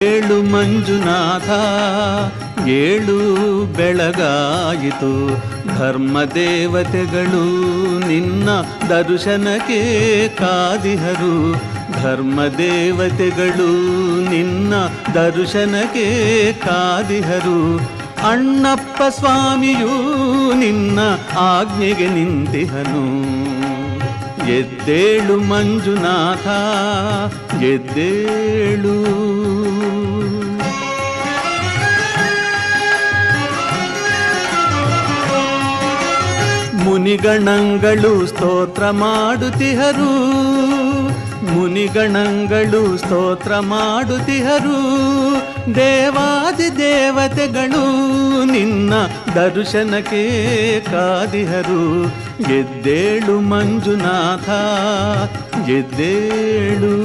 ಏಳು ಮಂಜುನಾಥ ಏಳು ಬೆಳಗಾಯಿತು, ಧರ್ಮದೇವತೆಗಳು ನಿನ್ನ ದರ್ಶನಕ್ಕೆ ಕಾದಿಹರು. ಧರ್ಮದೇವತೆಗಳು ನಿನ್ನ ದರ್ಶನಕ್ಕೆ ಕಾದಿಹರು. ಅಣ್ಣಪ್ಪ ಸ್ವಾಮಿಯೂ ನಿನ್ನ ಆಜ್ಞೆಗೆ ನಿಂತಿಹನು. ಎದ್ದೇಳು ಮಂಜುನಾಥ ಎದ್ದೇಳು. ಮುನಿಗಣಗಳು ಸ್ತೋತ್ರ ಮಾಡುತ್ತಿಹರು, ಮುನಿಗಣಗಳು ಸ್ತೋತ್ರ ಮಾಡುತ್ತಿಹರು. ದೇವಾದಿ ದೇವತೆಗಳು ನಿನ್ನ ದರ್ಶನಕ್ಕೆ ಕಾದಿಹರು. ಎದ್ದೇಳು ಮಂಜುನಾಥ ಎದ್ದೇಳು.